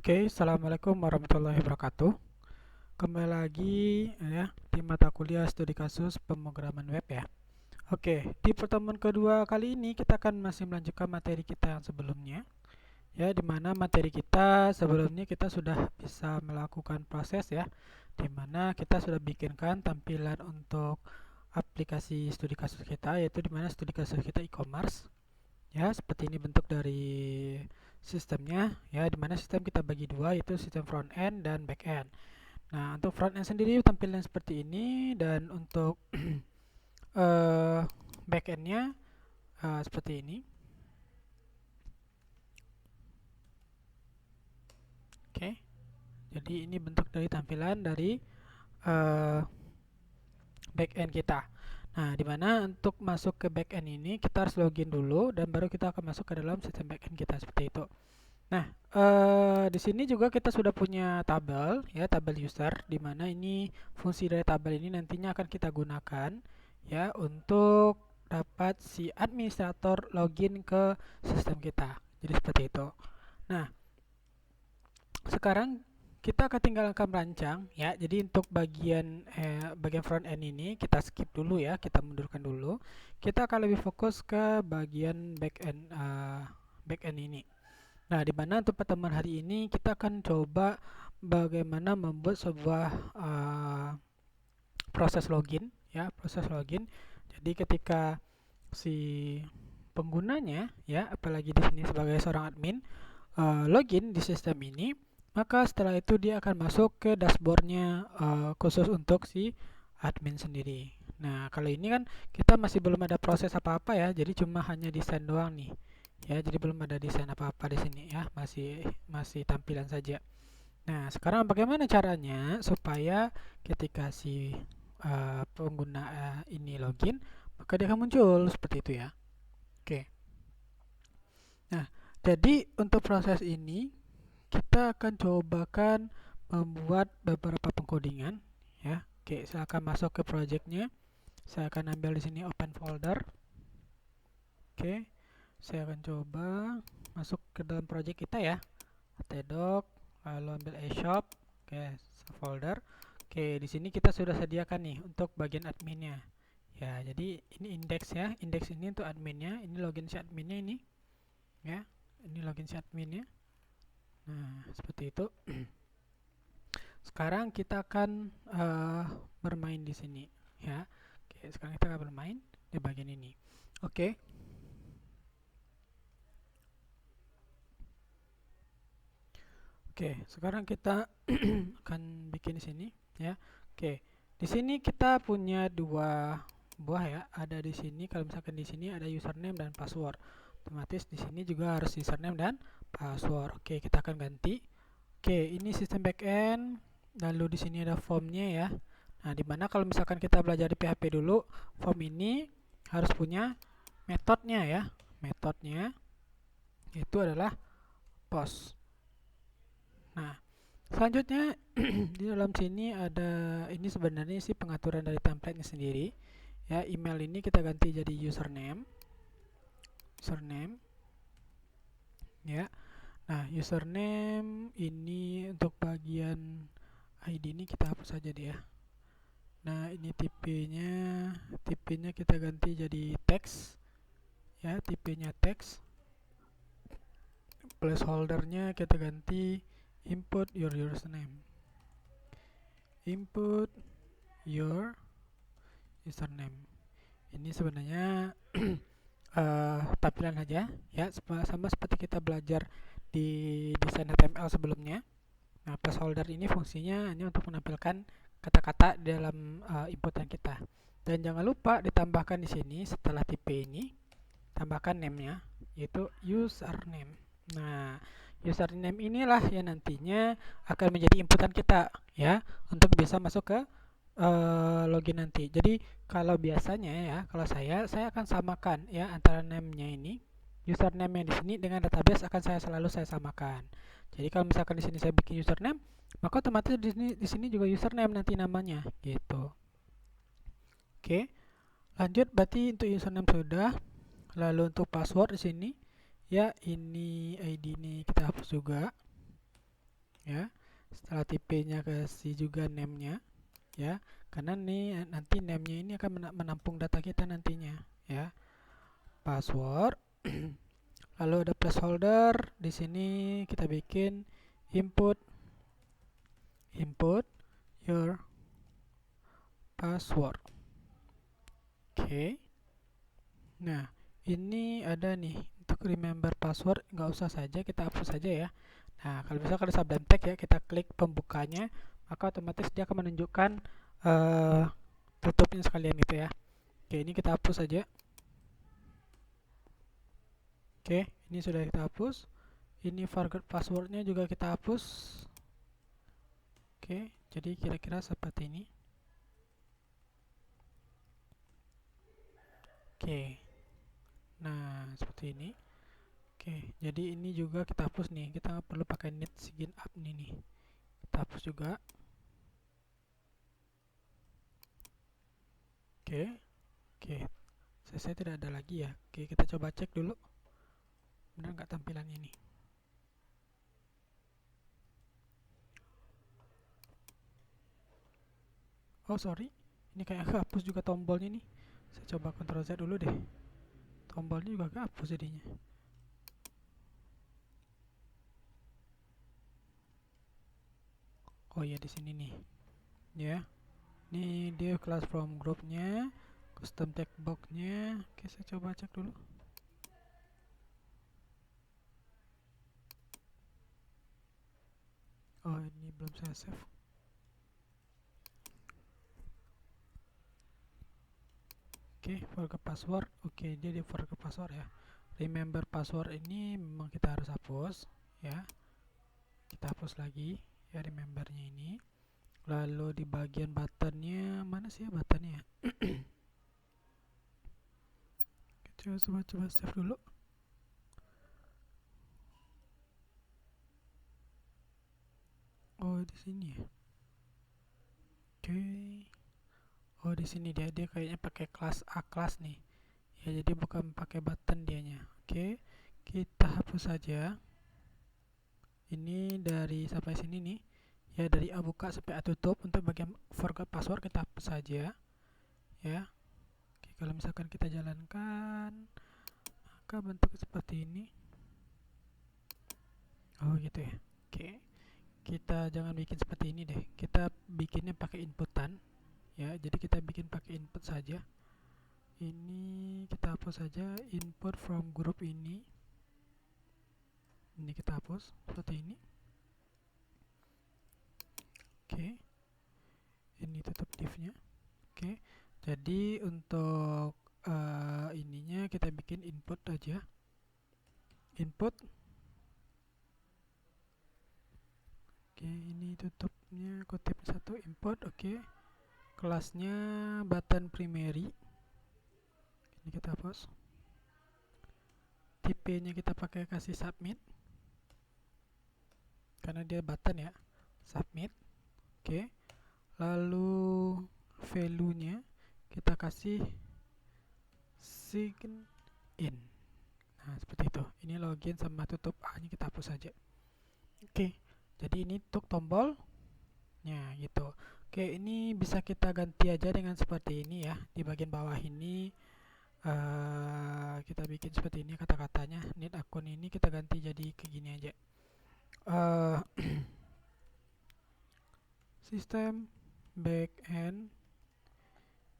Oke, assalamualaikum warahmatullahi wabarakatuh. Kembali lagi ya di mata kuliah studi kasus pemrograman web ya. Oke, di pertemuan kedua kali ini kita akan masih melanjutkan materi kita yang sebelumnya ya, di mana materi kita sebelumnya kita sudah bisa melakukan proses ya, di mana kita sudah bikinkan tampilan untuk aplikasi studi kasus kita, yaitu di mana studi kasus kita e-commerce. Ya, seperti ini bentuk dari sistemnya ya, dimana sistem kita bagi dua, yaitu sistem front end dan back end. Nah, untuk front end sendiri tampilan seperti ini, dan untuk uh, back endnya seperti ini. Oke, jadi ini bentuk dari tampilan dari uh, back end kita. Nah, dimana untuk masuk ke back end ini kita harus login dulu, dan baru kita akan masuk ke dalam sistem back end kita seperti itu. Nah, di sini juga kita sudah punya tabel ya, tabel user, di mana ini fungsi dari tabel ini nantinya akan kita gunakan ya untuk dapat si administrator login ke sistem kita. Jadi seperti itu. Nah, sekarang kita akan tinggalkan merancang ya. Jadi untuk bagian front end ini kita skip dulu ya, kita mundurkan dulu. Kita akan lebih fokus ke bagian back end ini. Nah, di mana untuk pertemuan hari ini kita akan coba bagaimana membuat sebuah proses login ya, proses login. Jadi ketika si penggunanya ya, apalagi di sini sebagai seorang admin login di sistem ini, maka setelah itu dia akan masuk ke dashboardnya khusus untuk si admin sendiri. Nah, kalau ini kan kita masih belum ada proses apa-apa ya, jadi cuma hanya desain doang nih. Ya, jadi belum ada desain apa-apa di sini ya, masih tampilan saja. Nah, sekarang bagaimana caranya supaya ketika si pengguna ini login, maka dia akan muncul seperti itu ya. Oke. Nah, jadi untuk proses ini kita akan cobakan membuat beberapa pengkodingan ya. Oke, saya akan masuk ke projectnya. Saya akan ambil di sini open folder. Oke, saya akan coba masuk ke dalam project kita ya, htdoc, lalu ambil eShop. Oke, folder. Oke, di sini kita sudah sediakan nih untuk bagian adminnya ya. Jadi ini index ya, index ini untuk adminnya, ini login si adminnya ini ya, ini login si adminnya. Nah, seperti itu. Sekarang kita akan bermain di sini ya. Oke, sekarang kita akan bermain di bagian ini. Oke. Oke, sekarang kita akan bikin di sini ya. Oke, di sini kita punya dua buah ya. Ada di sini, kalau misalkan di sini ada username dan password. Otomatis di sini juga harus username dan password. Oke, kita akan ganti. Oke, ini sistem backend. Lalu di sini ada formnya ya. Nah, dimana kalau misalkan kita belajar di PHP dulu, form ini harus punya metodenya ya. Metodenya itu adalah post. Nah, selanjutnya di dalam sini ada, ini sebenarnya sih pengaturan dari template-nya sendiri. Ya, email ini kita ganti jadi username. Username. Ya. Nah, username ini untuk bagian ID ini kita hapus saja dia. Nah, ini tipenya kita ganti jadi teks. Ya, tipenya teks. Placeholder-nya kita ganti input your username. Input your username. Ini sebenarnya tampilan aja ya, sama seperti kita belajar di desain HTML sebelumnya. Nah, placeholder ini fungsinya hanya untuk menampilkan kata-kata dalam inputan kita. Dan jangan lupa ditambahkan di sini setelah tipe ini, tambahkan name-nya, yaitu username. Nah, username inilah yang nantinya akan menjadi inputan kita ya, untuk bisa masuk ke login nanti. Jadi kalau biasanya ya, kalau saya akan samakan ya antara name-nya ini, username yang di sini dengan database akan selalu saya samakan. Jadi kalau misalkan di sini saya bikin username, maka otomatis di sini juga username nanti namanya gitu. Oke. Lanjut, berarti untuk username sudah. Lalu untuk password di sini ya, ini ID ini kita hapus juga. ya. Setelah tipe-nya kasih juga name-nya, ya. Karena nih nanti name-nya ini akan menampung data kita nantinya, ya. Password. Lalu ada placeholder. Di sini kita bikin input your password. Oke. Nah, ini ada nih untuk remember password, nggak usah saja, kita hapus saja ya. Nah, kalau misalkan ada sublime text ya, kita klik pembukanya, maka otomatis dia akan menunjukkan tutupnya sekalian gitu ya. Oke, ini kita hapus saja. Oke, ini sudah kita hapus. Ini forgot passwordnya juga kita hapus. Oke, jadi kira-kira seperti ini. Oke, nah seperti ini. Oke, jadi ini juga kita hapus nih. Kita nggak perlu pakai need sign up nih. Kita hapus juga. Oke, saya tidak ada lagi ya. Oke, kita coba cek dulu. Benar nggak tampilan ini? Oh sorry, ini kayak kehapus juga tombolnya nih. Saya coba Ctrl Z dulu deh. Tombolnya juga kehapus jadinya. Oh iya, di sini nih. Ya. Ini dia class from groupnya, custom text boxnya. Oke, saya coba cek dulu. Oh, ini belum saya save. Oke, forgot password. Oke, dia di forgot password ya. Remember password ini memang kita harus hapus ya. Kita hapus lagi ya remembernya ini. Lalu di bagian buttonnya, mana sih ya buttonnya ya? Coba save dulu. Oh, di sini ya. Oke. Oh, di sini dia kayaknya pakai kelas A kelas nih. Ya, jadi bukan pakai button dianya. Oke. Kita hapus saja. Ini dari sampai sini nih. Ya, dari A buka sampai A tutup. Untuk bagian forgot password kita hapus saja. Ya. Oke, kalau misalkan kita jalankan, maka bentuk seperti ini. Oh, gitu ya. Oke. Kita jangan bikin seperti ini deh. Kita bikinnya pakai inputan. Ya, jadi kita bikin pakai input saja. Ini kita hapus saja input from group ini kita hapus seperti ini. Oke, ini tutup divnya. Oke, jadi untuk ininya kita bikin input aja, input. Oke, ini tutupnya kutip satu input. Oke, kelasnya button primary. Ini kita hapus. Tipenya kita pakai kasih submit karena dia button ya. Submit. Oke. Lalu value-nya kita kasih sign in. Nah, seperti itu. Ini login sama tutup A-nya kita hapus saja. Oke. Jadi ini untuk tombol. Ya, gitu. Oke, ini bisa kita ganti aja dengan seperti ini ya. Di bagian bawah ini kita bikin seperti ini kata-katanya. Need akun ini kita ganti jadi kayak gini aja. Sistem backend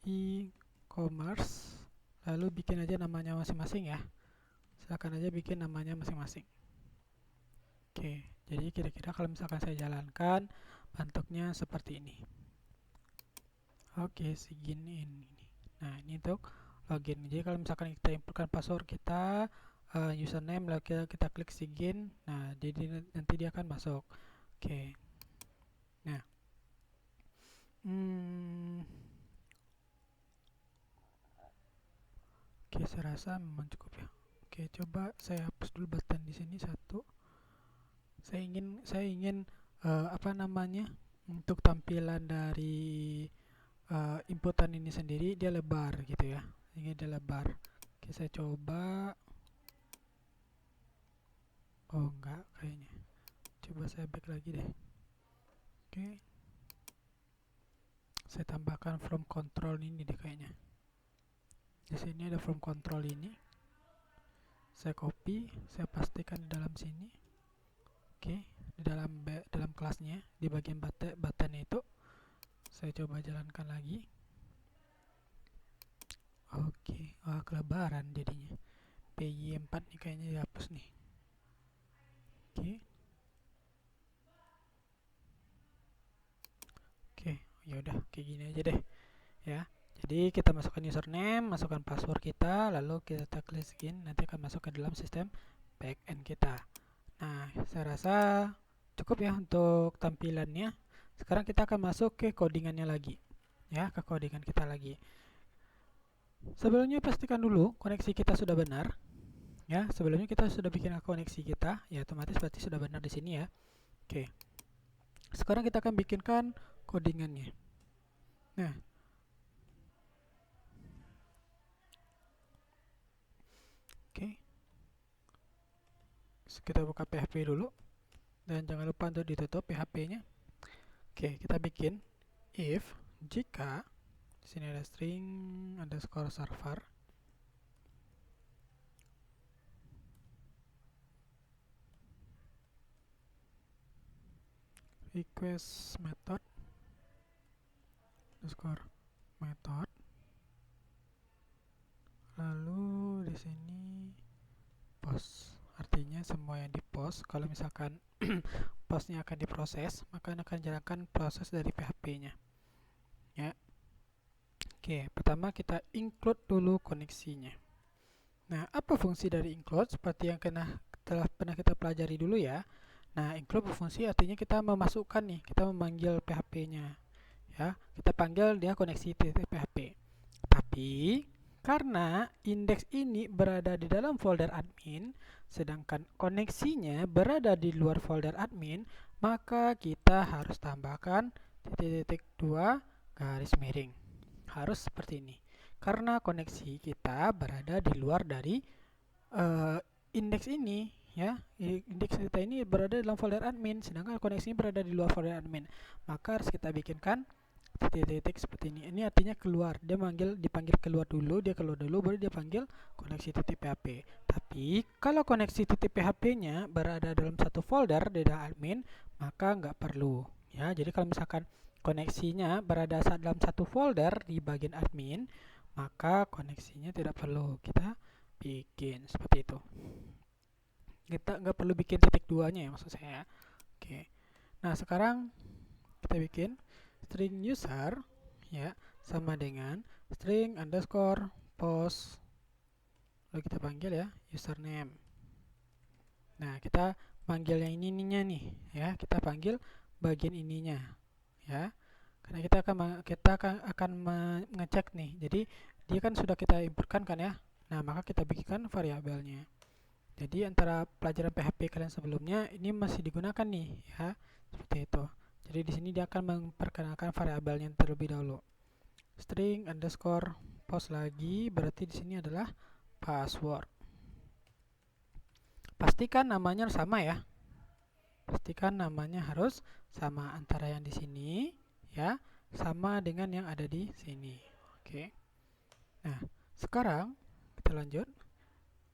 e-commerce, lalu bikin aja namanya masing-masing ya. Silakan aja bikin namanya masing-masing. Oke, jadi kira-kira kalau misalkan saya jalankan bentuknya seperti ini. Oke, segini ini. Nah, ini untuk login. Jadi kalau misalkan kita inputkan password kita, username, lalu kita klik sign. Nah, jadi nanti dia akan masuk. Oke. Nah, oke, saya rasa memang cukup ya. Oke, coba saya hapus dulu button di sini satu. Saya ingin apa namanya, untuk tampilan dari inputan ini sendiri dia lebar gitu ya. Ini dia lebar. Oke, saya coba. Oh, enggak kayaknya. Coba saya back lagi deh. Oke. Saya tambahkan from control ini deh kayaknya. Di sini ada from control ini. Saya copy, saya pastikan di dalam sini. Oke, di dalam kelasnya, di bagian button itu saya coba jalankan lagi. Oke, kelebaran jadinya. PY4 nih kayaknya dihapus nih. Oke. Oke, ya udah kayak gini aja deh ya. Jadi kita masukkan username, masukkan password kita, lalu kita klik login, nanti akan masuk ke dalam sistem backend kita. Nah, saya rasa cukup ya untuk tampilannya. Sekarang kita akan masuk ke codingannya lagi ya, ke codingan kita lagi. Sebelumnya pastikan dulu koneksi kita sudah benar ya. Sebelumnya kita sudah bikin koneksi kita ya, otomatis pasti sudah benar di sini ya. Oke, sekarang kita akan bikinkan codingannya. Nah, oke, kita buka PHP dulu dan jangan lupa untuk ditutup PHP-nya. Oke, kita bikin if jika di sini ada string underscore server request method underscore method, lalu di sini post, artinya semua yang di post. Kalau misalkan postnya akan diproses, maka akan jalankan proses dari PHP-nya ya. Oke, pertama kita include dulu koneksinya. Nah, apa fungsi dari include? Seperti yang telah pernah kita pelajari dulu ya. Nah, include berfungsi artinya kita memasukkan nih, kita memanggil PHP-nya ya. Kita panggil dia koneksi .php. Tapi karena indeks ini berada di dalam folder admin, sedangkan koneksinya berada di luar folder admin, maka kita harus tambahkan titik-titik 2 garis miring. Harus seperti ini. Karena koneksi kita berada di luar dari indeks ini ya. Indeks kita ini berada dalam folder admin, sedangkan koneksinya berada di luar folder admin. Maka harus kita bikinkan titik-titik seperti ini. Ini artinya keluar. Dia dipanggil keluar dulu, dia keluar dulu baru dia panggil koneksi .php. Tapi kalau koneksi .php-nya berada dalam satu folder di dalam admin, maka nggak perlu ya. Jadi kalau misalkan koneksinya berada dalam satu folder di bagian admin, maka koneksinya tidak perlu kita bikin seperti itu. Kita nggak perlu bikin titik duanya ya, maksud saya. Oke. Nah, sekarang kita bikin string user ya sama dengan string underscore post, lalu kita panggil ya username. Nah, kita panggil yang ininya nih ya, kita panggil bagian ininya ya, karena kita akan mengecek nih. Jadi dia kan sudah kita inputkan kan ya. Nah, maka kita bikinkan variabelnya. Jadi antara pelajaran PHP kalian sebelumnya ini masih digunakan nih ya, seperti itu. Jadi di sini dia akan memperkenalkan variabelnya terlebih dahulu. String underscore post lagi, berarti di sini adalah password. Pastikan namanya sama ya. Pastikan namanya harus sama antara yang di sini ya, sama dengan yang ada di sini. Oke. Nah, sekarang kita lanjut.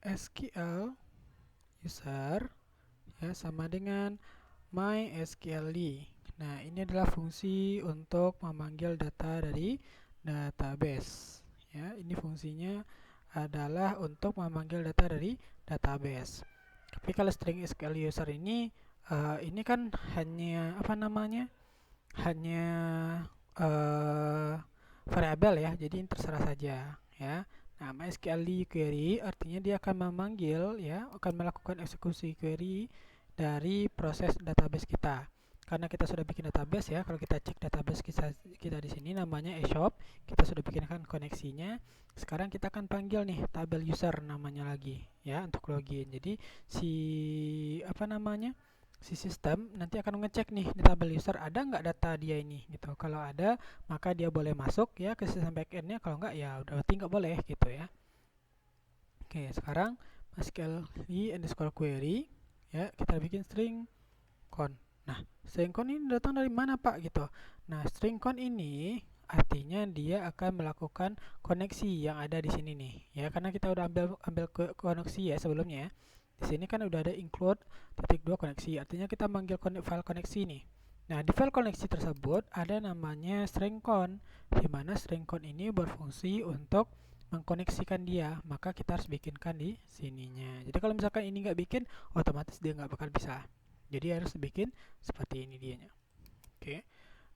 SQL user ya sama dengan MySQLi. Nah, ini adalah fungsi untuk memanggil data dari database ya. Ini fungsinya adalah untuk memanggil data dari database. Tapi kalau string SQL user ini kan hanya hanya variabel ya, jadi terserah saja ya. Nah, MySQL query artinya dia akan memanggil ya, akan melakukan eksekusi query dari proses database kita. Karena kita sudah bikin database ya, kalau kita cek database kita di sini namanya eShop, kita sudah bikinkan koneksinya. Sekarang kita akan panggil nih tabel user namanya lagi ya untuk login. Jadi si sistem nanti akan ngecek nih di tabel user ada nggak data dia ini gitu. Kalau ada, maka dia boleh masuk ya ke sistem backendnya. Kalau nggak ya udah berarti nggak boleh gitu ya. Oke, sekarang MySQL underscore query ya, kita bikin string count. Nah, string count ini datang dari mana, Pak? Gitu. Nah, string count ini artinya dia akan melakukan koneksi yang ada di sini nih, ya, karena kita udah ambil koneksi ya sebelumnya. Di sini kan udah ada include titik 2 koneksi, artinya kita manggil file koneksi nih. Nah, di file koneksi tersebut ada namanya string count, di mana string count ini berfungsi untuk mengkoneksikan dia, maka kita harus bikinkan di sininya. Jadi kalau misalkan ini nggak bikin, otomatis dia nggak bakal bisa. Jadi harus bikin seperti ini dianya. Oke.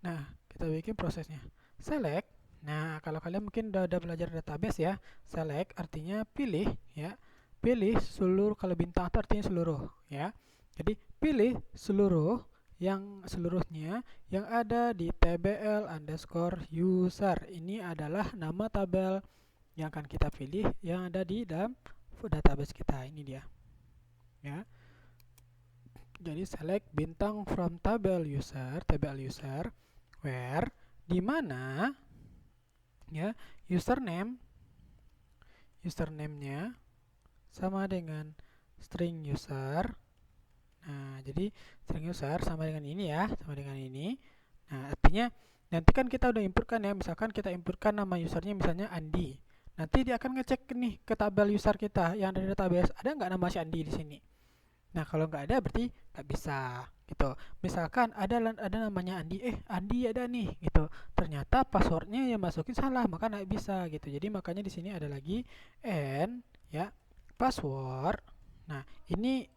Nah, kita bikin prosesnya. Select. Nah, kalau kalian mungkin udah belajar database ya, select artinya pilih ya. Pilih seluruh, kalau bintang itu artinya seluruh ya. Jadi pilih seluruhnya yang ada di tbl underscore user. Ini adalah nama tabel yang akan kita pilih yang ada di dalam database kita. Ini dia. Ya. Jadi select bintang from table user, where di mana ya username-nya sama dengan string user. Nah, jadi string user sama dengan ini ya, sama dengan ini. Nah, artinya nanti kan kita udah inputkan ya, misalkan kita inputkan nama usernya misalnya Andi. Nanti dia akan ngecek nih ke tabel user kita yang ada di database, ada nggak nama si Andi di sini. Nah, kalau nggak ada berarti nggak bisa gitu. Misalkan ada namanya Andi, Andi ada nih gitu. Ternyata passwordnya yang masukin salah, maka nggak bisa gitu. Jadi makanya di sini ada lagi n ya password. Nah, ini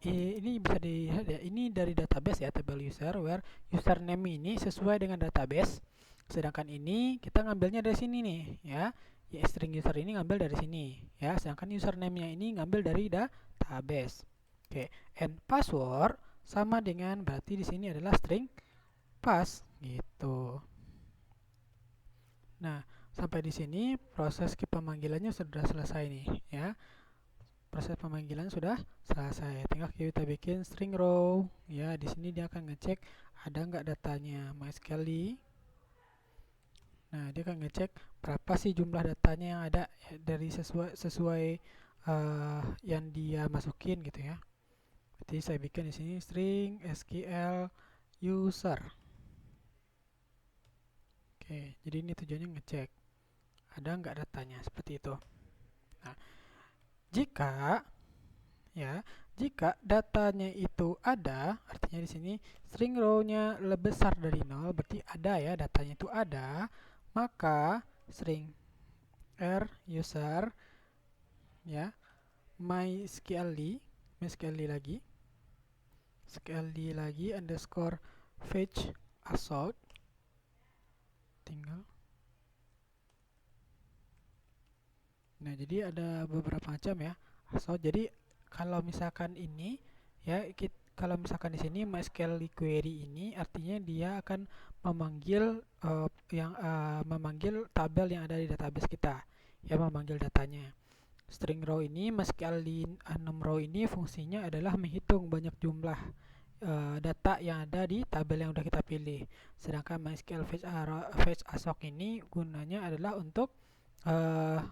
bisa dilihat ya. Ini dari database ya, table user where username ini sesuai dengan database. Sedangkan ini kita ngambilnya dari sini nih ya. Ya, string user ini ngambil dari sini ya. Sedangkan username-nya ini ngambil dari database. Oke, and password sama dengan berarti di sini adalah string pass gitu. Nah, sampai di sini proses pemanggilannya sudah selesai nih ya. Proses pemanggilan sudah selesai. Tinggal kita bikin string row ya. Di sini dia akan ngecek ada nggak datanya MySQL. Nah, dia akan ngecek berapa sih jumlah datanya yang ada dari sesuai yang dia masukin gitu ya. Jadi saya bikin di sini string SQL user. Oke, jadi ini tujuannya ngecek ada nggak datanya seperti itu. Nah, jika datanya itu ada, artinya di sini string row-nya lebih besar dari 0, berarti ada ya, datanya itu ada, maka string r user ya MySQL lagi underscore fetch assoc. Nah, jadi ada beberapa macam ya assoc. Jadi kalau misalkan ini ya, kalau misalkan di sini MySQL query ini artinya dia akan memanggil memanggil tabel yang ada di database kita ya, memanggil datanya. String row ini, MySQL num row ini fungsinya adalah menghitung banyak jumlah data yang ada di tabel yang sudah kita pilih. Sedangkan MySQL fetch assoc ini gunanya adalah untuk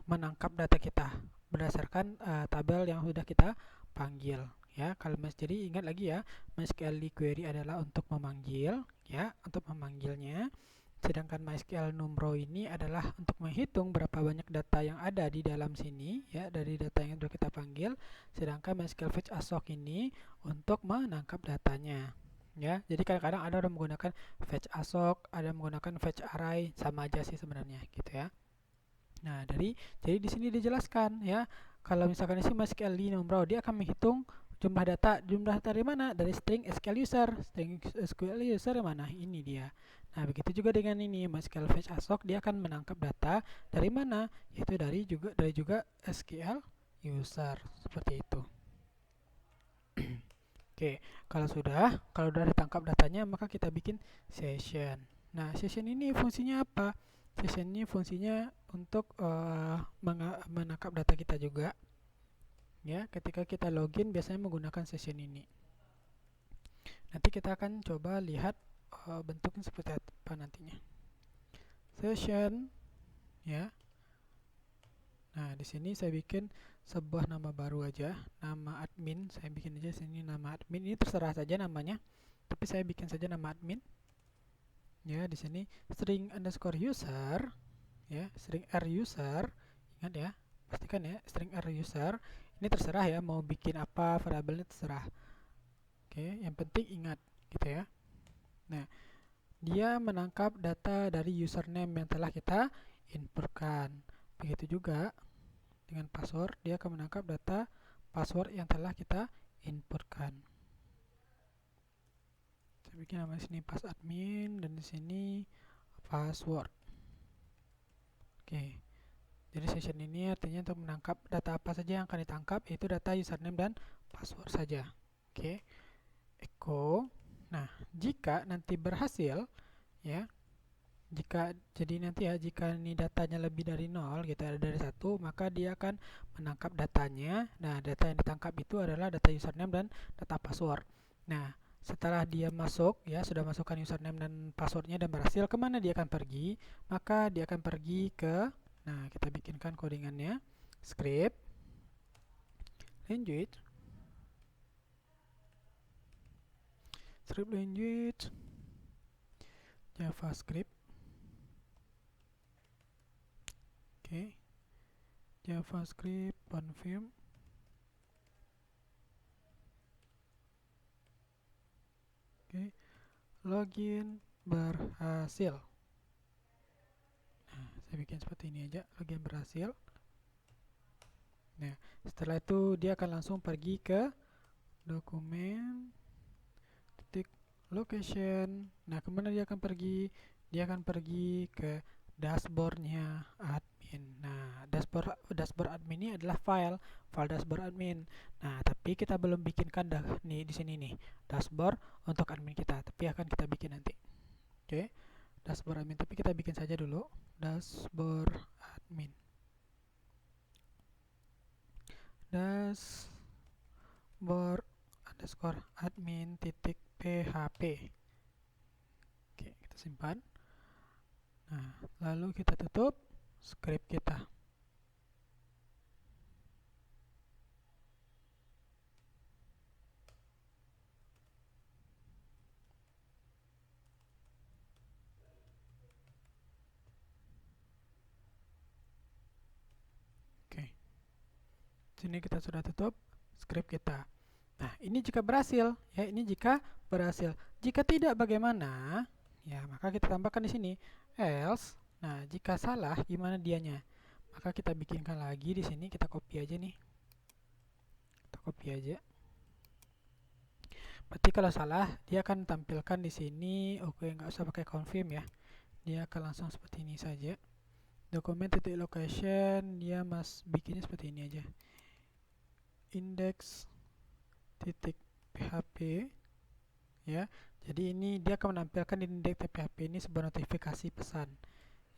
menangkap data kita berdasarkan tabel yang sudah kita panggil ya. Kalau jadi ingat lagi ya, MySQL query adalah untuk memanggil ya, untuk memanggilnya. Sedangkan MySQL num row ini adalah untuk menghitung berapa banyak data yang ada di dalam sini ya, dari data yang sudah kita panggil. Sedangkan MySQL fetch assoc ini untuk menangkap datanya ya. Jadi kadang-kadang ada orang menggunakan fetch assoc, ada menggunakan fetch array, sama aja sih sebenarnya gitu ya. Nah, jadi di sini dijelaskan ya, kalau misalkan isi MySQL num row, dia akan menghitung jumlah data dari mana? Dari string SQL user. String SQL user yang mana? Ini dia. Nah, begitu juga dengan ini MySQL fetch assoc, dia akan menangkap data dari mana? Yaitu dari juga SQL user, seperti itu. Oke, kalau udah ditangkap datanya, maka kita bikin session. Nah, session ini fungsinya apa? Session ini fungsinya untuk menangkap data kita juga. Ya, ketika kita login biasanya menggunakan session ini. Nanti kita akan coba lihat bentuknya seperti apa nantinya. Session ya. Nah, di sini saya bikin sebuah nama baru aja, nama admin. Saya bikin aja sini nama admin. Ini terserah saja namanya. tapi saya bikin saja nama admin. Ya, di sini string underscore user, ya, string r user. Ingat ya, pastikan ya, string r user. Ini terserah ya, mau bikin apa variabelnya terserah. Oke, yang penting ingat gitu ya. Nah, dia menangkap data dari username yang telah kita inputkan. Begitu juga dengan password, dia akan menangkap data password yang telah kita inputkan. Saya bikin nama sini passadmin dan di sini password. Oke. Jadi session ini artinya untuk menangkap data apa saja yang akan ditangkap, yaitu data username dan password saja. Oke. Echo. Nah, jika nanti berhasil ya, jika ini datanya lebih dari 0 gitu, ada dari 1, maka dia akan menangkap datanya. Nah, data yang ditangkap itu adalah data username dan data password. Nah, setelah dia masuk ya, sudah masukkan username dan passwordnya dan berhasil, kemana dia akan pergi? Maka dia akan pergi ke, nah, kita bikinkan codingannya, script language JavaScript. Oke, JavaScript confirm. Oke, login berhasil. Nah, saya bikin seperti ini aja, login berhasil. Nah, setelah itu dia akan langsung pergi ke dokumen titik location. Nah, kemana dia akan pergi? Dia akan pergi ke dashboardnya admin. Nah, dashboard admin ini adalah file dashboard admin. Nah, tapi kita belum bikinkan nih di sini nih dashboard untuk admin kita, tapi akan kita bikin nanti. Oke, dashboard admin, tapi kita bikin saja dulu dashboard admin. Dashboard underscore admin titik php. Oke, kita simpan. Nah, lalu kita tutup script kita. Oke, sini kita sudah tutup script kita. Nah, ini jika berhasil, ya, ini jika berhasil. Jika tidak, bagaimana? Ya, maka kita tambahkan di sini else. Nah, jika salah, gimana dianya? Maka kita bikinkan lagi di sini, kita copy aja nih. Kita copy aja. Berarti kalau salah, dia akan tampilkan di sini. Oke, nggak usah pakai confirm ya. Dia akan langsung seperti ini saja. Dokumen titik location, dia bikinnya seperti ini aja. Index titik php, ya. Jadi ini dia akan menampilkan di index php ini sebuah notifikasi pesan.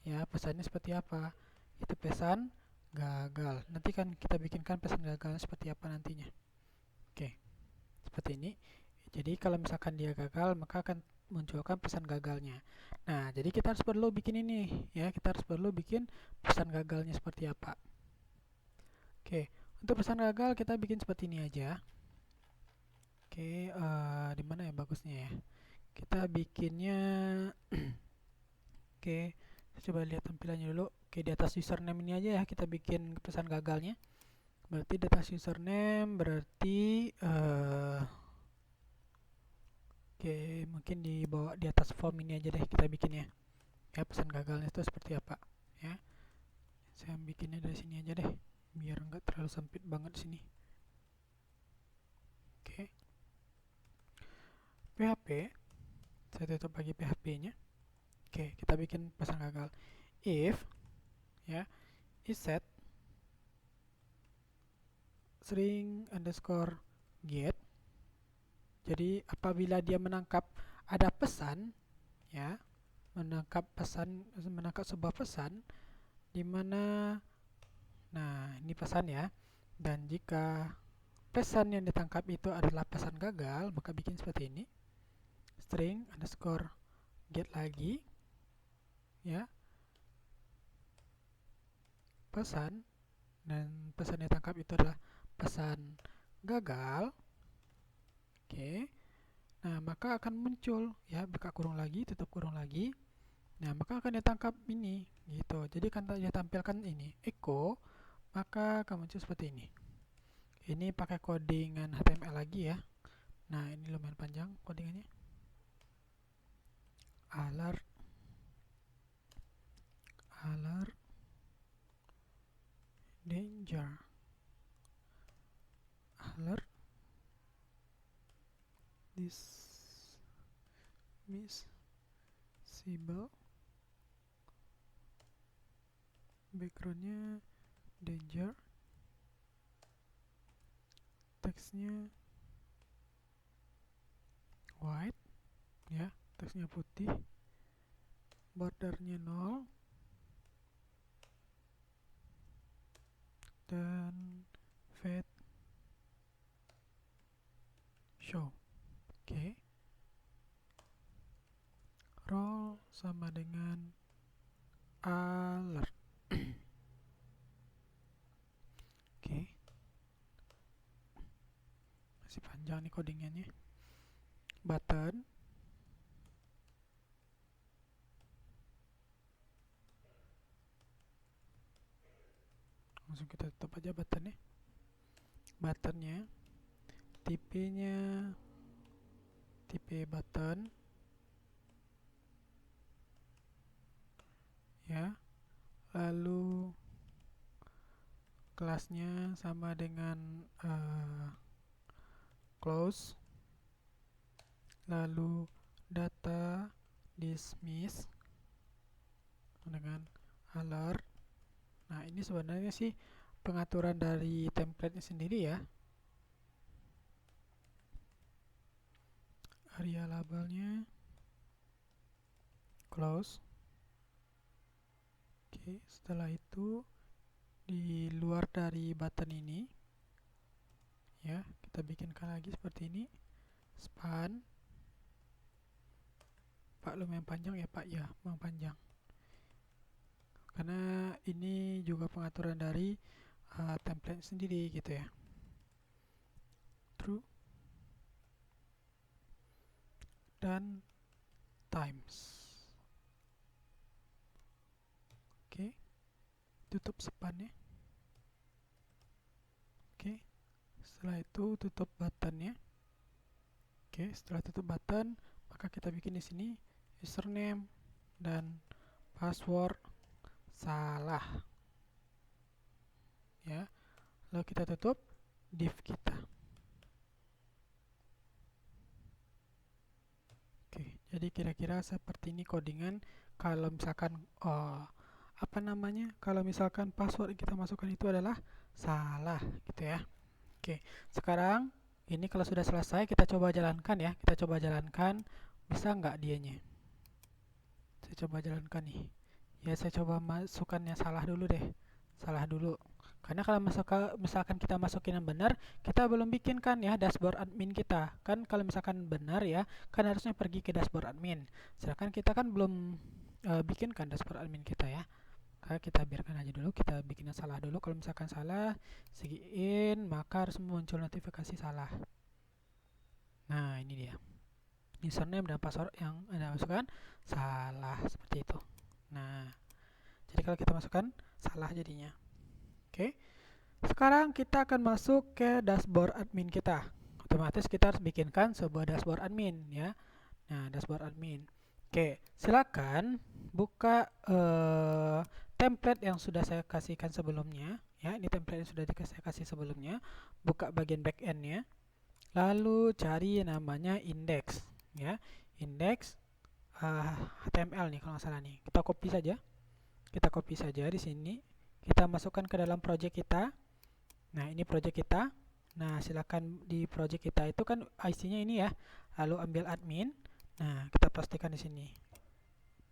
Ya, pesannya seperti apa? Itu pesan gagal. Nanti kan kita bikinkan pesan gagal seperti apa nantinya. Oke, seperti ini. Jadi kalau misalkan dia gagal, maka akan munculkan pesan gagalnya. Nah, jadi kita harus perlu bikin ini, ya. Kita harus perlu bikin pesan gagalnya seperti apa. Oke, untuk pesan gagal kita bikin seperti ini aja. Oke, di mana ya bagusnya ya? Kita bikinnya oke, coba lihat tampilannya dulu. Oke, di atas username ini aja ya kita bikin pesan gagalnya. Berarti di atas username berarti oke, mungkin di bawah di atas form ini aja deh kita bikinnya. Ya, pesan gagalnya itu seperti apa ya. Saya bikinnya dari sini aja deh biar enggak terlalu sempit banget di sini. Oke. PHP, saya tutup lagi PHP-nya. Oke, kita bikin pesan gagal. If ya, is set string underscore get. Jadi apabila dia menangkap ada pesan, ya, menangkap sebuah pesan di mana, nah ini pesan ya. Dan jika pesan yang ditangkap itu adalah pesan gagal, maka bikin seperti ini. String underscore get lagi, ya, pesan, dan pesan yang ditangkap itu adalah pesan gagal. Oke. Nah, maka akan muncul ya, buka kurung lagi, tutup kurung lagi. Nah, maka akan ditangkap ini gitu. Jadi kan dia tampilkan ini echo, maka akan muncul seperti ini. Ini pakai codingan HTML lagi ya. Nah, ini lumayan panjang codingannya. Alert danger, alert dismissible, backgroundnya danger, teksnya white ya, teksnya putih, bordernya 0, dan fade show. Oke. Role sama dengan alert. Oke. Masih panjang nih codingannya. Button. Langsung kita tutup aja buttonnya. Buttonnya, tipenya, tipe button ya, lalu kelasnya sama dengan close, lalu data dismiss dengan alert. Nah, ini sebenarnya sih pengaturan dari template-nya sendiri ya. Area labelnya close. Oke, setelah itu di luar dari button ini ya, kita bikinkan lagi seperti ini. Span. Pak, lumayan panjang ya Pak ya, memang panjang. Karena ini juga pengaturan dari template sendiri gitu ya. True. Dan times. Oke, tutup spannya. Oke, setelah itu tutup buttonnya. Oke, setelah tutup button, maka kita bikin di sini username dan password salah. Ya, lalu kita tutup div kita. Oke, jadi kira-kira seperti ini codingan kalau misalkan apa namanya? Kalau misalkan password yang kita masukkan itu adalah salah gitu ya. Oke, sekarang ini kalau sudah selesai kita coba jalankan ya. Kita coba jalankan, bisa nggak dianya? Saya coba jalankan nih. Ya, saya coba masukkannya salah dulu deh. Salah dulu. Karena kalau misalkan kita masukin yang benar, kita belum bikin kan ya dashboard admin kita. Kan kalau misalkan benar ya, kan harusnya pergi ke dashboard admin. Sedangkan kita kan belum bikin kan dashboard admin kita ya. Kita biarkan aja dulu, kita bikinnya salah dulu. Kalau misalkan salah, segiin, maka harus muncul notifikasi salah. Nah, ini dia. Username dan password yang Anda masukkan salah, seperti itu. Nah, jadi kalau kita masukkan, salah jadinya. Oke. Sekarang kita akan masuk ke dashboard admin kita. Otomatis kita harus bikinkan sebuah dashboard admin ya. Nah, dashboard admin. Oke, silakan buka template yang sudah saya kasihkan sebelumnya ya. Ini template yang sudah saya kasih sebelumnya. Buka bagian backend-nya. Lalu cari namanya index ya. Index HTML nih kalau nggak salah nih. Kita copy saja. Kita copy saja di sini. Kita masukkan ke dalam project kita. Nah, ini project kita. Nah, silakan di project kita itu kan IC-nya ini ya. Lalu ambil admin. Nah, kita pastikan di sini.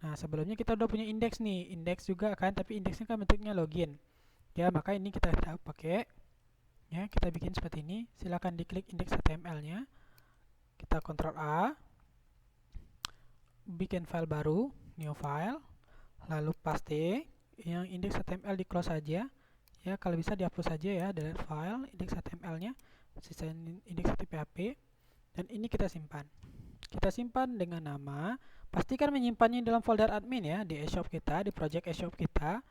Nah, sebelumnya kita udah punya indeks nih, indeks juga kan, tapi indeksnya kan bentuknya login. Ya, maka ini kita pakai. Ya, kita bikin seperti ini. Silakan diklik indeks HTML-nya. Kita Ctrl A. Bikin file baru, new file. Lalu paste. Yang indeks HTML di close saja. Ya, kalau bisa dihapus saja ya, delete file, indeks HTML-nya. Sisa indeks PHP. Dan ini kita simpan. kita simpan dengan nama, pastikan menyimpannya dalam folder admin ya, di eShop kita, di project eShop kita,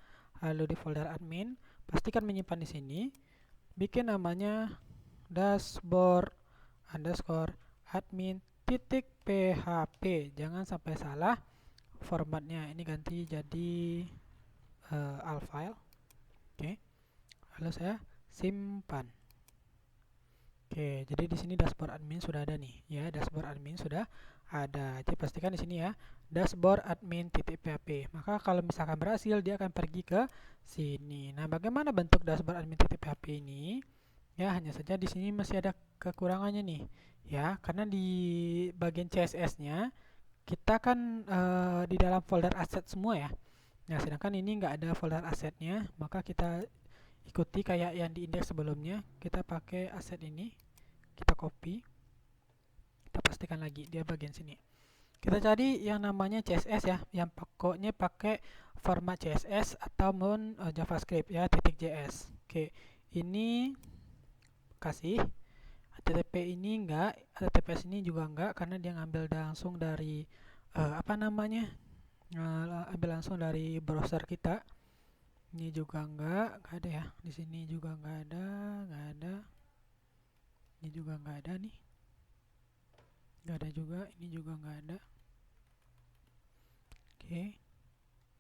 lalu di folder admin, pastikan menyimpan di sini, bikin namanya dashboard underscore admin titik php, jangan sampai salah formatnya, ini ganti jadi all file. Oke, lalu saya simpan. Oke, jadi di sini dashboard admin sudah ada nih, ya, dashboard admin sudah ada. Jadi pastikan di sini ya, dashboard admin titik php. Maka kalau misalkan berhasil, dia akan pergi ke sini. Nah, bagaimana bentuk dashboard admin titik php ini? Ya, hanya saja di sini masih ada kekurangannya nih, ya, karena di bagian CSS-nya kita kan di dalam folder aset semua ya. Nah, sedangkan ini nggak ada folder asetnya, maka kita ikuti kayak yang di indeks sebelumnya. Kita pakai aset ini, kita copy, kita pastikan lagi dia bagian sini. Kita cari yang namanya CSS ya, yang pokoknya pakai format CSS ataupun JavaScript ya, .js. Oke, ini kasih HTTP ini enggak, HTTPS ini juga enggak, karena dia ngambil langsung dari ambil langsung dari browser kita. Ini juga enggak ada ya. Di sini juga enggak ada. Ini juga enggak ada nih. Enggak ada juga, ini juga enggak ada. Oke.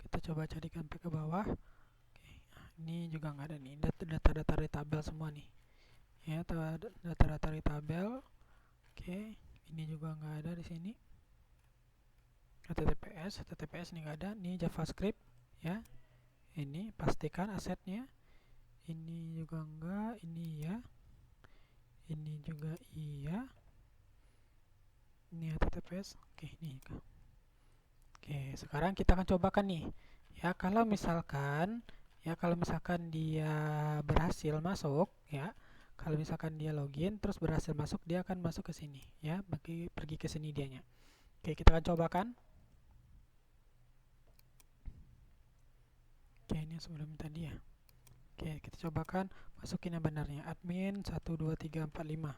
Kita coba cari sampai ke bawah. Oke. Ini juga enggak ada nih. Data-data dari tabel semua nih. Ya, data-data dari tabel. Oke, ini juga enggak ada di sini. HTTPS ini enggak ada. Ini JavaScript ya. Ini pastikan asetnya. Ini juga enggak, ini ya. Ini juga iya. Ini HTTPS. Oke, ini. Oke, sekarang kita akan cobakan nih. Ya, kalau misalkan dia berhasil masuk ya. Kalau misalkan dia login terus berhasil masuk, dia akan masuk ke sini ya, pergi ke sini dianya. Oke, kita akan cobakan. Oke, ini sebelum tadi ya. Oke, kita cobakan masukin yang benarnya, admin 12345.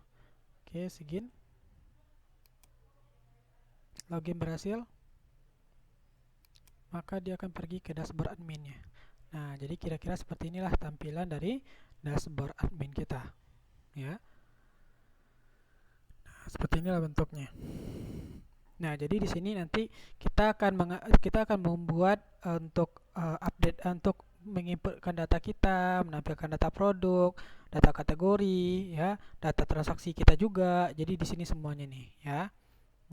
Oke, sigin. Login berhasil. Maka dia akan pergi ke dashboard adminnya. Nah, jadi kira-kira seperti inilah tampilan dari dashboard admin kita. Ya. Nah, seperti inilah bentuknya. Nah, jadi di sini nanti kita akan membuat untuk update untuk menginputkan data kita, menampilkan data produk, data kategori, ya, data transaksi kita juga. Jadi di sini semuanya nih, ya.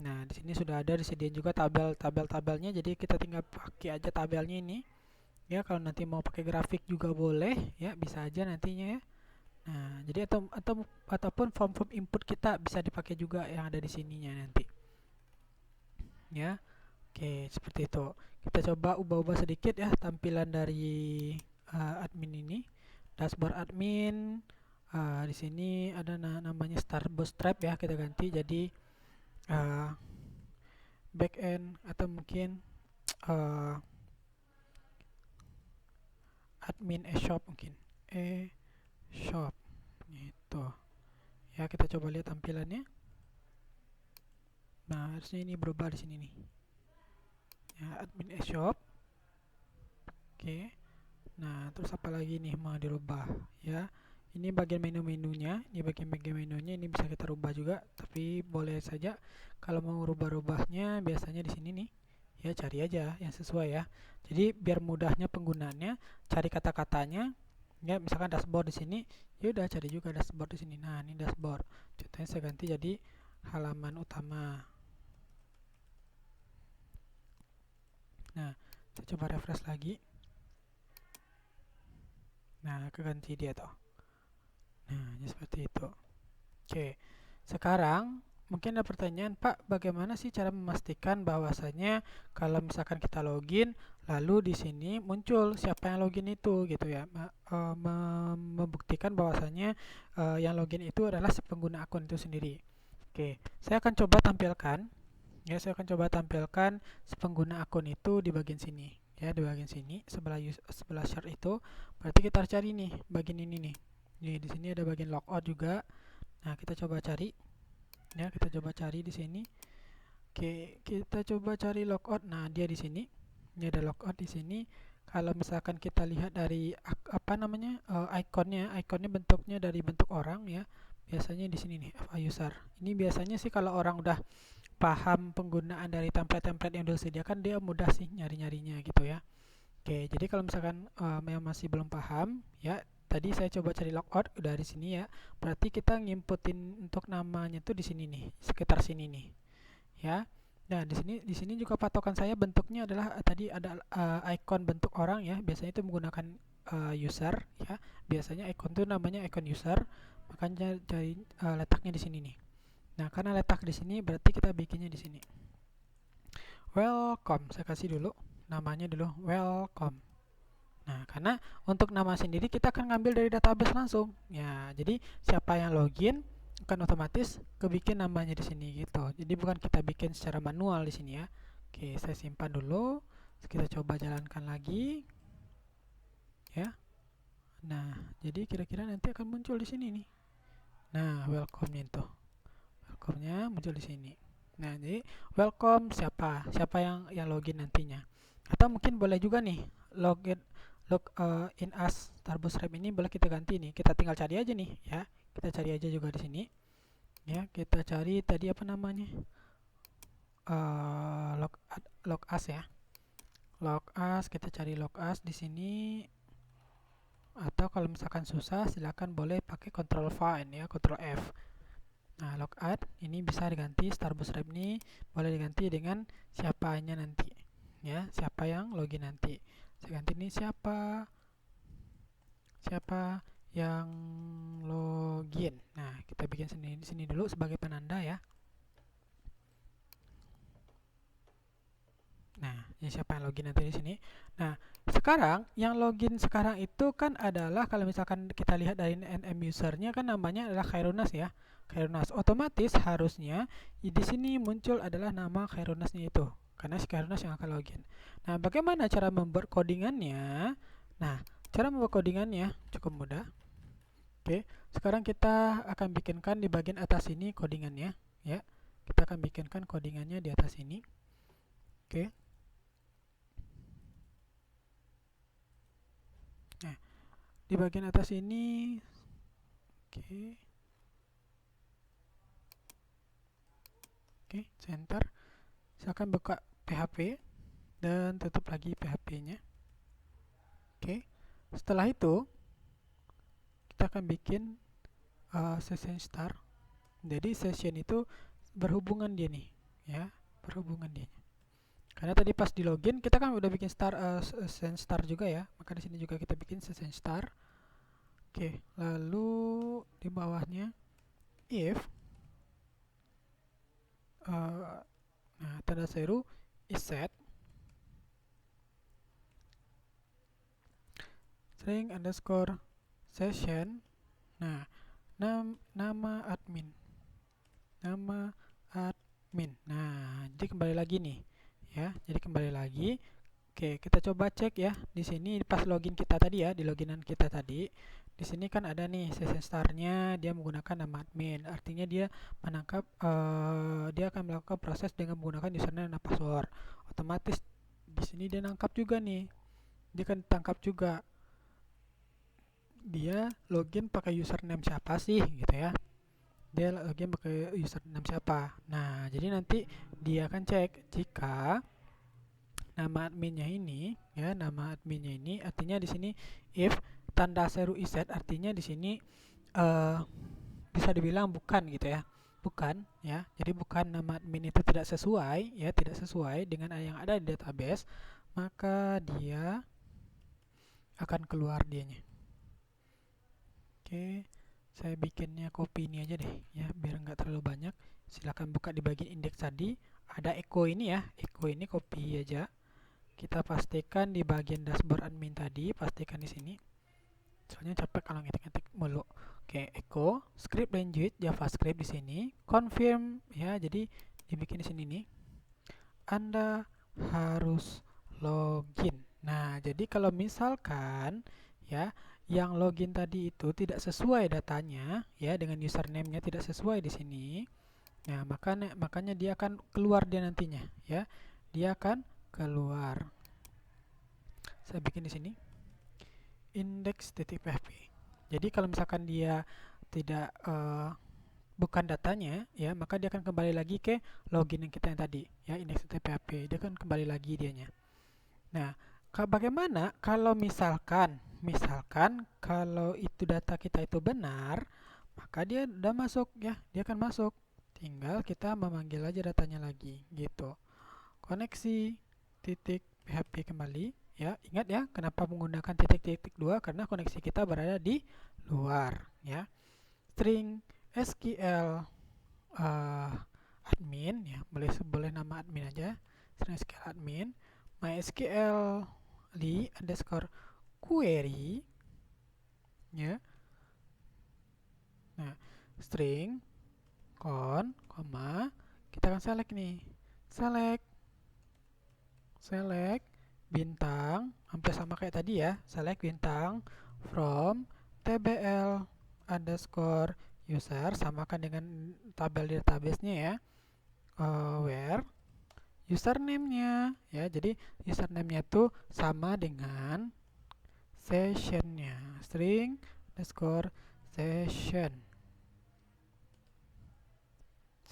Nah, di sini sudah ada disediakan juga tabelnya, jadi kita tinggal pakai aja tabelnya ini. Ya, kalau nanti mau pakai grafik juga boleh, ya, bisa aja nantinya ya. Nah, jadi ataupun form input kita bisa dipakai juga yang ada di sininya nanti. Ya. Oke, seperti itu. Kita coba ubah-ubah sedikit ya tampilan dari admin ini. Dashboard admin. Di sini ada namanya Start Bootstrap ya, kita ganti jadi backend atau mungkin admin eShop mungkin. eShop gitu. Ya, kita coba lihat tampilannya. Nah, harusnya ini berubah di sini nih. Ya, admin eShop. Oke. Nah, terus apa lagi nih mau dirubah ya? Ini bagian menu-menunya, ini bisa kita rubah juga, tapi boleh saja kalau mau rubah-rubahnya biasanya di sini nih. Ya, cari aja yang sesuai ya. Jadi biar mudahnya penggunaannya, cari kata-katanya. Ya, misalkan dashboard di sini, ya udah cari juga dashboard di sini. Nah, ini dashboard. Contohnya saya ganti jadi halaman utama. Nah, saya coba refresh lagi. Nah, keganti dia tuh. Nah, seperti itu. Oke, sekarang mungkin ada pertanyaan, Pak, bagaimana sih cara memastikan bahwasanya kalau misalkan kita login, lalu di sini muncul siapa yang login itu, gitu ya, membuktikan bahwasanya yang login itu adalah si pengguna akun itu sendiri. Oke, saya akan coba tampilkan, ya, si pengguna akun itu di bagian sini, ya, di bagian sini sebelah share itu, berarti kita harus cari nih bagian ini nih. Nih, di sini ada bagian logout juga. Nah, kita coba cari. Ya, kita coba cari di sini. Oke, kita coba cari logout. Nah, dia di sini. Ini ada logout di sini. Kalau misalkan kita lihat dari apa namanya ikonnya bentuknya dari bentuk orang ya. Biasanya di sini nih, FA user. Ini biasanya sih kalau orang udah paham penggunaan dari template-template yang disediakan, dia mudah sih nyari-nyarinya gitu ya. Oke, jadi kalau misalkan yang masih belum paham ya, tadi saya coba cari logout dari sini ya. Berarti kita ngimputin untuk namanya tuh di sini nih, sekitar sini nih ya. Nah, di sini juga patokan saya bentuknya adalah tadi ada icon bentuk orang ya. Biasanya itu menggunakan user ya. Biasanya icon itu namanya icon user. Makanya cari letaknya di sini nih. Nah, karena letak di sini berarti kita bikinnya di sini. Welcome, saya kasih dulu namanya dulu welcome. Nah, karena untuk nama sendiri kita akan ngambil dari database langsung. Ya, jadi siapa yang login akan otomatis kebikin namanya di sini gitu. Jadi bukan kita bikin secara manual di sini ya. Oke, saya simpan dulu. Kita coba jalankan lagi. Ya. Nah, jadi kira-kira nanti akan muncul di sini nih. Nah, welcome-nya itu. Welcome-nya muncul di sini. Nah, jadi welcome siapa? Siapa yang login nantinya? Atau mungkin boleh juga nih login in as Starbus Rep ini boleh kita ganti nih. Kita tinggal cari aja nih ya. Kita cari aja juga di sini. Ya, kita cari tadi apa namanya? Log as ya. Log as, kita cari log as di sini. Atau kalau misalkan susah silakan boleh pakai control find ya, control F. Nah, logout ini bisa diganti Starbus Rep ini boleh diganti dengan siapanya nanti. Ya, siapa yang login nanti. Saya ganti ini siapa yang login. Nah, kita bikin di sini dulu sebagai penanda ya. Nah, ini siapa yang login nanti di sini. Nah, sekarang yang login sekarang itu kan adalah kalau misalkan kita lihat dari NM usernya kan namanya adalah Khairunas ya. Khairunas otomatis harusnya di sini muncul adalah nama Khairunasnya itu karena si Khairunas yang akan login. Nah, bagaimana cara membuat codingannya? Nah, cara membuat codingannya cukup mudah. Oke, sekarang kita akan bikinkan di bagian atas ini codingannya ya. Kita akan bikinkan codingannya di atas ini. Oke. Nah, di bagian atas ini oke, center. Saya akan buka PHP dan tutup lagi PHP-nya. Oke. Setelah itu kita akan bikin session start. Jadi session itu berhubungan dia nih, ya, berhubungan dia. Karena tadi pas di login kita kan udah bikin session start juga ya, maka di sini juga kita bikin session start. Oke, lalu di bawahnya if nah, tanda seru is set string underscore session. Nah, nama admin. Nah, jadi kembali lagi nih ya. Jadi kembali lagi. Oke, kita coba cek ya. Di sini pas login kita tadi ya, di loginan kita tadi. Di sini kan ada nih session start-nya, dia menggunakan nama admin. Artinya dia menangkap dia akan melakukan proses dengan menggunakan username dan password. Otomatis di sini dia nangkap juga nih. Dia akan tangkap juga. Dia login pakai username siapa sih gitu ya. Dia login pakai username siapa. Nah, jadi nanti dia akan cek jika nama adminnya ini ya, nama adminnya ini artinya di sini if tanda seru is set artinya di sini bisa dibilang bukan gitu ya. Bukan ya. Jadi bukan nama admin itu tidak sesuai ya, tidak sesuai dengan yang ada di database, maka dia akan keluar dianya. Oke. Saya bikinnya copy ini aja deh ya, biar nggak terlalu banyak. Silahkan buka di bagian indeks tadi, ada echo ini ya, echo ini copy aja. Kita pastikan di bagian dashboard admin tadi, pastikan di sini. Soalnya capek kalau ngetik-ngetik mulu. Oke, echo script language JavaScript di sini, confirm ya. Jadi dibikin di sini nih. Anda harus login. Nah, jadi kalau misalkan ya yang login tadi itu tidak sesuai datanya ya dengan username-nya tidak sesuai di sini, Nah, makanya dia akan keluar dia nantinya, ya. Dia akan keluar. Saya bikin di sini index.php. Jadi kalau misalkan dia tidak bukan datanya, ya, maka dia akan kembali lagi ke login yang kita yang tadi, ya, index.php. Dia akan kembali lagi dianya. Nah, bagaimana kalau misalkan kalau itu data kita itu benar, maka dia udah masuk, ya, dia akan masuk. Tinggal kita memanggil aja datanya lagi, gitu. Koneksi titik PHP kembali, ya. Ingat ya, kenapa menggunakan titik-titik dua? Karena koneksi kita berada di luar, ya. String SQL admin, ya, boleh nama admin aja. String SQL admin MySQL underscore query, ya. Nah, string koma, kita akan select nih, select bintang, hampir sama kayak tadi ya, select bintang from tbl underscore user, samakan dengan tabel database-nya ya, where username-nya, ya, jadi username-nya itu sama dengan session-nya, string underscore session.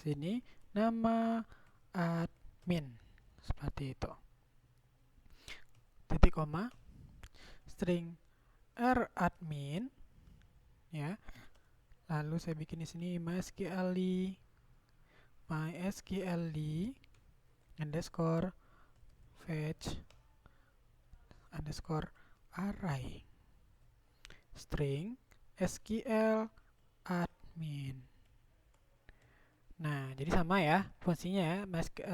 Sini nama admin, seperti itu. Titik koma, string radmin, ya. Lalu saya bikin di sini MySQL underscore fetch underscore array, string SQL admin. Nah, jadi sama ya fungsinya ya,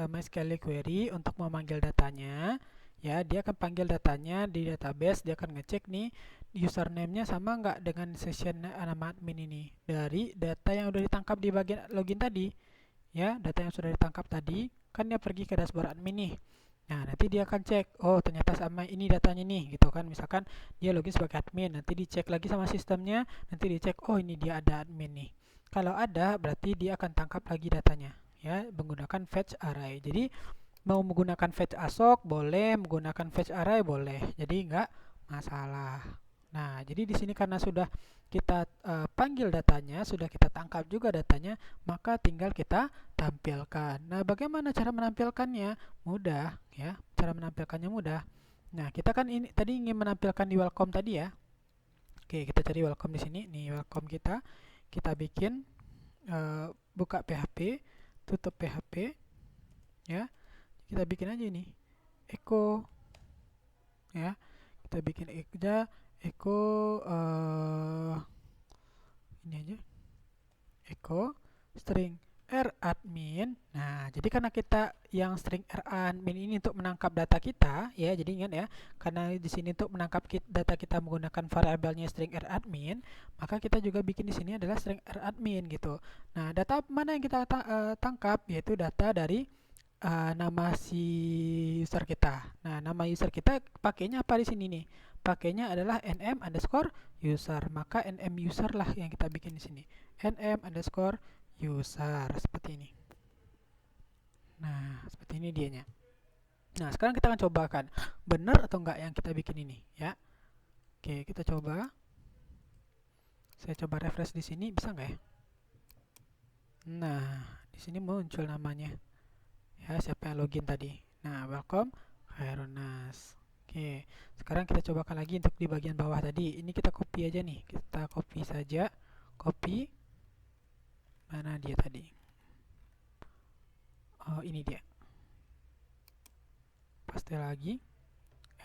MySQL query untuk memanggil datanya, ya, dia akan panggil datanya di database, dia akan ngecek nih username-nya sama nggak dengan session nama admin ini dari data yang udah ditangkap di bagian login tadi, ya, data yang sudah ditangkap tadi kan dia pergi ke dashboard admin nih. Nah, nanti dia akan cek, oh ternyata sama ini datanya nih, gitu kan. Misalkan dia login sebagai admin, nanti dicek lagi sama sistemnya, nanti dicek, oh ini dia ada admin nih. Kalau ada, berarti dia akan tangkap lagi datanya, ya, menggunakan fetch array. Jadi mau menggunakan fetch assoc boleh, menggunakan fetch array boleh. Jadi nggak masalah. Nah, jadi di sini karena sudah kita panggil datanya, sudah kita tangkap juga datanya, maka tinggal kita tampilkan. Nah, bagaimana cara menampilkannya? Mudah, ya. Cara menampilkannya mudah. Nah, kita kan ini tadi ingin menampilkan di welcome tadi ya. Oke, kita cari welcome di sini. Nih welcome kita. Kita bikin buka PHP, tutup PHP, ya. Kita bikin aja ini echo, ya. Kita bikin aja echo ini aja, echo string radmin. Nah, jadi karena kita yang string radmin ini untuk menangkap data kita, ya, jadi ingat ya, karena di sini untuk menangkap data kita menggunakan variabelnya string radmin, maka kita juga bikin di sini adalah string radmin gitu. Nah, data mana yang kita tangkap, yaitu data dari nama si user kita. Nah, nama user kita pakainya apa di sini nih? Pakainya adalah nm underscore user. Maka nm user lah yang kita bikin di sini. nm underscore user, seperti ini. Nah, seperti ini dianya. Nah, sekarang kita akan cobakan benar atau enggak yang kita bikin ini, ya. Oke, kita coba. Saya coba refresh di sini, bisa enggak ya? Nah, di sini muncul namanya. Ya, siapa yang login tadi. Nah, welcome Khairunas. Oke, sekarang kita cobakan lagi untuk di bagian bawah tadi. Ini kita copy aja nih. Kita copy saja. Copy. Mana dia tadi? Oh, ini dia. Paste lagi.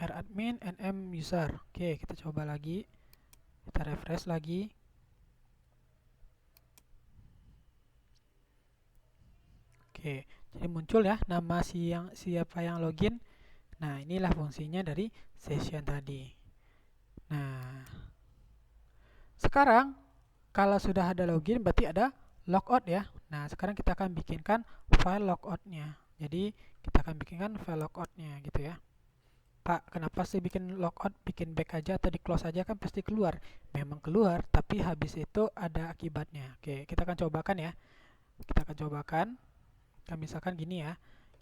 radmin nm user. Oke, kita coba lagi. Kita refresh lagi. Oke, jadi muncul ya nama siapa yang login. Nah, inilah fungsinya dari session tadi. Nah, sekarang kalau sudah ada login berarti ada logout ya. Nah, sekarang kita akan bikinkan file logoutnya. Jadi, kita akan bikinkan file logoutnya gitu ya. Pak, kenapa sih bikin logout, bikin back aja atau di close aja kan pasti keluar. Memang keluar, tapi habis itu ada akibatnya. Oke, kita akan cobakan ya. Kita akan cobakan. Misalkan gini ya.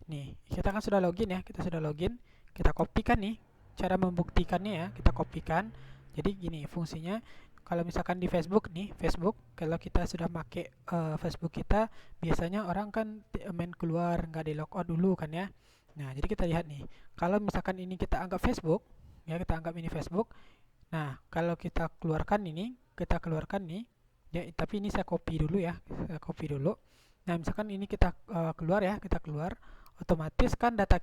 Nih, kita kan sudah login ya, kita sudah login. Kita kopikan nih. Cara membuktikannya ya, kita kopikan. Jadi gini fungsinya. Kalau misalkan di Facebook nih, Facebook kalau kita sudah pakai Facebook kita, biasanya orang kan main keluar, nggak di logout dulu kan ya. Nah, jadi kita lihat nih. Kalau misalkan ini kita anggap Facebook, ya kita anggap ini Facebook. Nah, kalau kita keluarkan nih, ya tapi ini saya copy dulu ya, saya copy dulu. Nah, misalkan ini kita keluar ya, kita keluar, otomatis kan data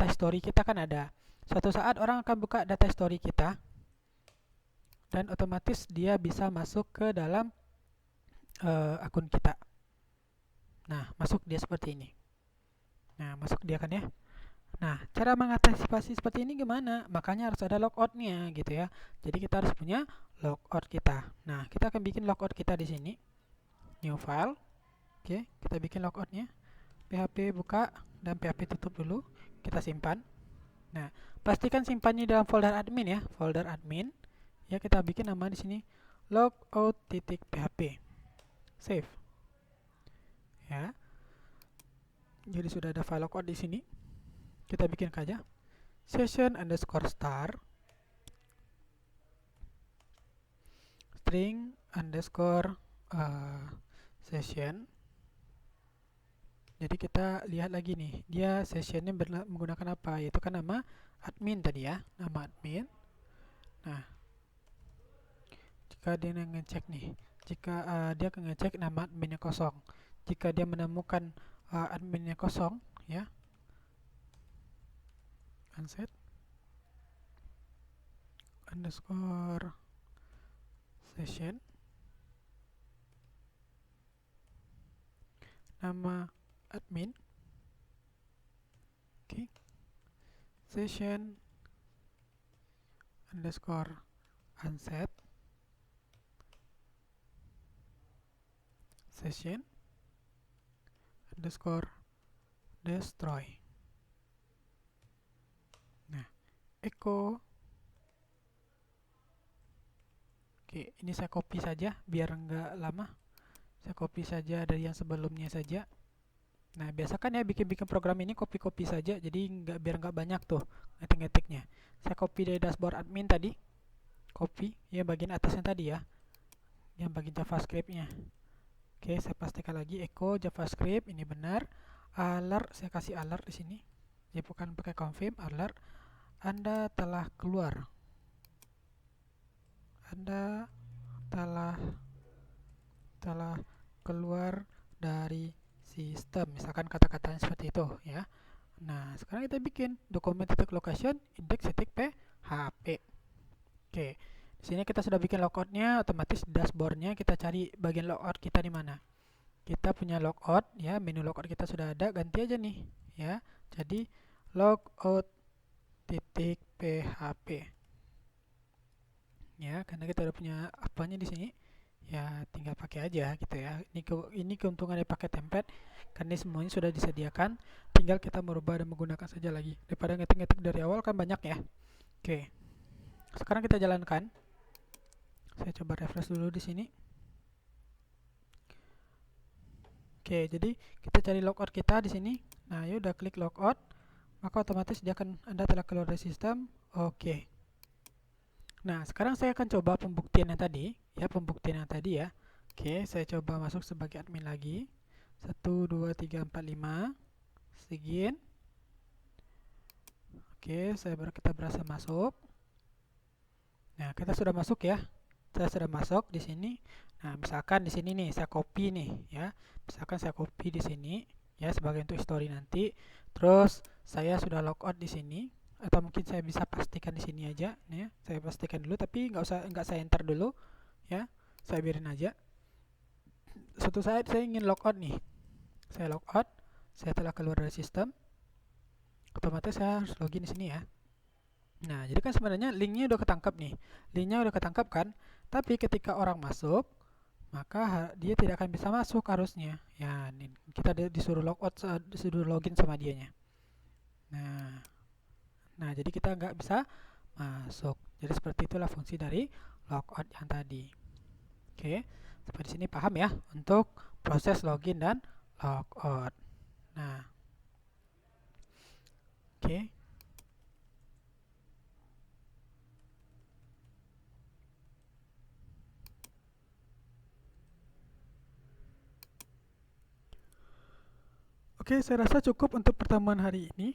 history kita kan ada. Suatu saat orang akan buka data history kita, dan otomatis dia bisa masuk ke dalam akun kita. Nah, masuk dia seperti ini. Nah, masuk dia kan ya. Nah, cara mengantisipasi seperti ini gimana? Makanya harus ada logoutnya gitu ya. Jadi kita harus punya logout kita. Nah, kita akan bikin logout kita di sini. New file. Oke, kita bikin logoutnya. PHP buka dan PHP tutup dulu. Kita simpan. Nah, pastikan simpannya dalam folder admin ya, folder admin. Ya, kita bikin nama di sini logout.php. Save. Ya. Jadi sudah ada file logout di sini. Kita bikin saja session underscore star string underscore session. Jadi kita lihat lagi nih, dia sessionnya menggunakan apa? Yaitu kan nama admin tadi ya, nama admin. Nah, jika dia ngecek nih, jika dia ngecek nama adminnya kosong, jika dia menemukan adminnya kosong, ya, unset underscore session, nama admin, oke, session underscore unset session underscore destroy. Nah, echo. Oke, ini saya copy saja biar nggak lama. Saya copy saja dari yang sebelumnya saja. Nah, biasa kan ya bikin-bikin program ini copy-copy saja, jadi biar nggak banyak tuh ngetik-ngetiknya. Saya copy dari dashboard admin tadi, copy ya bagian atasnya tadi ya, yang bagian JavaScript-nya. Oke, saya pastikan lagi echo JavaScript ini benar. Alert, saya kasih alert di sini. Jadi bukan pakai confirm, alert. Anda telah keluar. Anda telah keluar dari sistem, misalkan kata-katanya seperti itu ya. Nah, sekarang kita bikin dokumen titik location index titik php. Oke, di sini kita sudah bikin logoutnya, otomatis dashboardnya kita cari bagian logout kita di mana. Kita punya logout ya, menu logout kita sudah ada, ganti aja nih ya. Jadi logout titik php ya, karena kita udah punya apanya di sini. Ya tinggal pakai aja gitu ya. Ini keuntungan dari pakai template karena semuanya sudah disediakan, tinggal kita merubah dan menggunakan saja lagi daripada ngetik-ngetik dari awal kan banyak ya. Oke, sekarang kita jalankan. Saya coba refresh dulu di sini. Oke, jadi kita cari logout kita di sini. Nah, ya udah klik logout, maka otomatis dia akan Anda telah keluar dari sistem. Oke. Nah, sekarang saya akan coba pembuktian yang tadi, ya pembuktian yang tadi ya. Oke, saya coba masuk sebagai admin lagi. 1, 2, 3, 4, 5. Sigin. Oke, kita berhasil masuk. Nah, kita sudah masuk ya. Saya sudah masuk di sini. Nah, misalkan di sini nih saya copy nih ya. Misalkan saya copy di sini ya sebagai untuk history nanti. Terus saya sudah logout di sini. Atau mungkin saya bisa pastikan di sini aja nih ya. Saya pastikan dulu tapi nggak saya enter dulu ya. Saya biarin aja. Suatu saat saya ingin logout nih. Saya logout, saya telah keluar dari sistem. Otomatis saya harus login di sini ya. Nah, jadi kan sebenarnya linknya udah ketangkap nih. Linknya udah ketangkap kan? Tapi ketika orang masuk, maka dia tidak akan bisa masuk harusnya. Ya, kita disuruh logout, disuruh login sama dianya. Nah, jadi kita nggak bisa masuk. Jadi seperti itulah fungsi dari logout yang tadi. Oke, sampai di sini paham ya untuk proses login dan logout. Nah, oke. Oke, saya rasa cukup untuk pertemuan hari ini.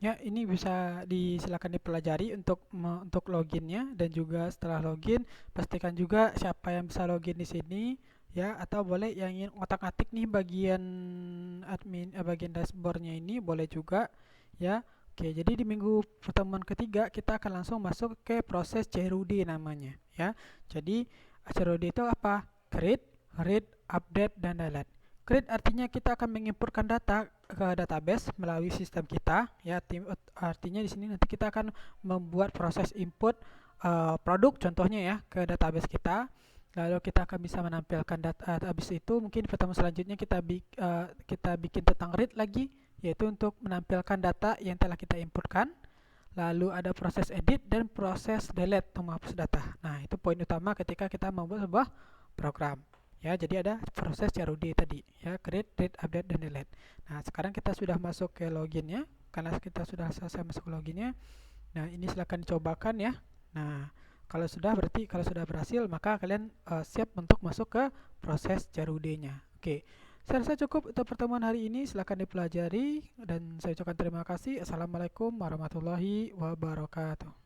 Ya, ini bisa silakan dipelajari untuk loginnya, dan juga setelah login pastikan juga siapa yang bisa login di sini ya, atau boleh yang ingin otak-atik nih bagian bagian dashboardnya ini boleh juga ya. Oke, jadi di minggu pertemuan ketiga kita akan langsung masuk ke proses CRUD namanya ya. Jadi CRUD itu apa? Create, read, update, dan delete. Create artinya kita akan menginputkan data ke database melalui sistem kita ya. Artinya di sini nanti kita akan membuat proses input produk contohnya ya ke database kita. Lalu kita akan bisa menampilkan data. Habis itu mungkin pertemuan selanjutnya kita bikin tentang read lagi, yaitu untuk menampilkan data yang telah kita inputkan. Lalu ada proses edit dan proses delete untuk menghapus data. Nah, itu poin utama ketika kita membuat sebuah program. Ya, jadi ada proses CRUD tadi, ya, create, read, update, dan delete. Nah, sekarang kita sudah masuk ke loginnya. Karena kita sudah selesai masuk ke loginnya. Nah, ini silakan dicobakan ya. Nah, kalau sudah berhasil, maka kalian siap untuk masuk ke proses CRUD-nya. Oke. Saya rasa cukup untuk pertemuan hari ini. Silakan dipelajari dan saya ucapkan terima kasih. Assalamualaikum warahmatullahi wabarakatuh.